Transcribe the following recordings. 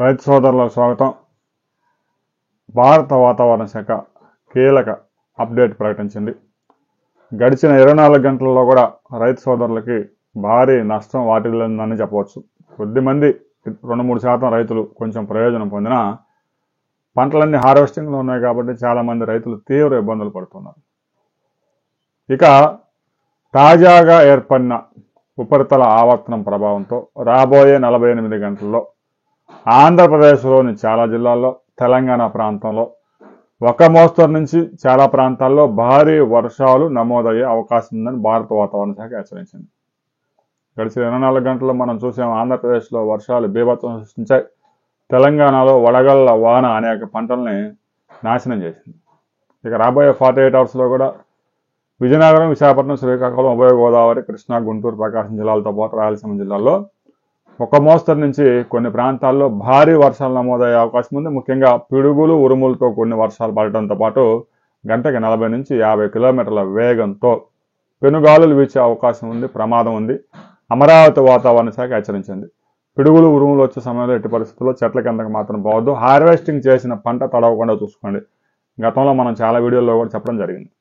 రైతు సోదరులకు స్వాగతం. భారత వాతావరణ శాఖ కీలక అప్డేట్ ప్రకటించింది. గడిచిన 24 గంటల్లో కూడా రైతు సోదరులకి భారీ నష్టం వాటిల్లిందని చెప్పవచ్చు. కొద్దిమంది 2-3% రైతులు కొంచెం ప్రయోజనం పొందినా పంటలన్నీ హార్వెస్టింగ్లో ఉన్నాయి కాబట్టి చాలామంది రైతులు తీవ్ర ఇబ్బందులు పడుతున్నారు. ఇక తాజాగా ఏర్పడిన ఉపరితల ఆవర్తనం ప్రభావంతో రాబోయే 48 గంటల్లో ఆంధ్రప్రదేశ్లోని చాలా జిల్లాల్లో, తెలంగాణ ప్రాంతంలో ఒక మోస్తరు నుంచి చాలా ప్రాంతాల్లో భారీ వర్షాలు నమోదయ్యే అవకాశం ఉందని భారత వాతావరణ శాఖ హెచ్చరించింది. గడిచిన 24 గంటల్లో మనం చూసాం, ఆంధ్రప్రదేశ్లో వర్షాలు బీభత్సం సృష్టించాయి. తెలంగాణలో వడగళ్ల వాన అనేక పంటల్ని నాశనం చేసింది. ఇక రాబోయే 48 అవర్స్లో కూడా విజయనగరం, విశాఖపట్నం, శ్రీకాకుళం, ఉభయ గోదావరి, కృష్ణా, గుంటూరు, ప్రకాశం జిల్లాలతో పాటు రాయలసీమ జిల్లాల్లో ఒక మోస్తరు నుంచి కొన్ని ప్రాంతాల్లో భారీ వర్షాలు నమోదయ్యే అవకాశం ఉంది. ముఖ్యంగా పిడుగులు, ఉరుములతో కొన్ని వర్షాలు పడటంతో పాటు గంటకి 40 నుంచి 50 కిలోమీటర్ల వేగంతో పెనుగాలులు వీచే అవకాశం ఉంది, ప్రమాదం ఉంది. అమరావతి వాతావరణ శాఖ హెచ్చరించింది. పిడుగులు, ఉరుములు వచ్చే సమయంలో ఎట్టి పరిస్థితుల్లో చెట్ల కిందకి మాత్రం పోవద్దు. హార్వెస్టింగ్ చేసిన పంట తడవకుండా చూసుకోండి. గతంలో మనం చాలా వీడియోల్లో కూడా చెప్పడం జరిగింది.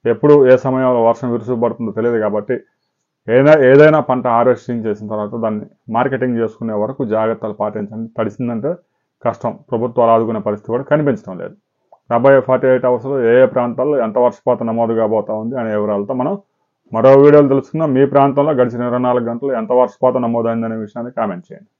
ఎప్పుడు ఏ సమయంలో వర్షం విరుచుకుపడుతుందో తెలియదు కాబట్టి ఏదైనా పంట హార్వెస్టింగ్ చేసిన తర్వాత దాన్ని మార్కెటింగ్ చేసుకునే వరకు జాగ్రత్తలు పాటించండి. తడిసిందంటే కష్టం, ప్రభుత్వాలు ఆదుకునే పరిస్థితి కూడా కనిపించడం లేదు. రాబోయే 48 అవర్స్లో ఏ ప్రాంతాల్లో ఎంత వర్షపాతం నమోదు కాబోతా ఉంది అనే వివరాలతో మనం మరో వీడియోలు తెలుసుకుందాం. మీ ప్రాంతంలో గడిచిన 24 గంటలు ఎంత వర్షపాతం నమోదైందనే విషయాన్ని కామెంట్ చేయండి.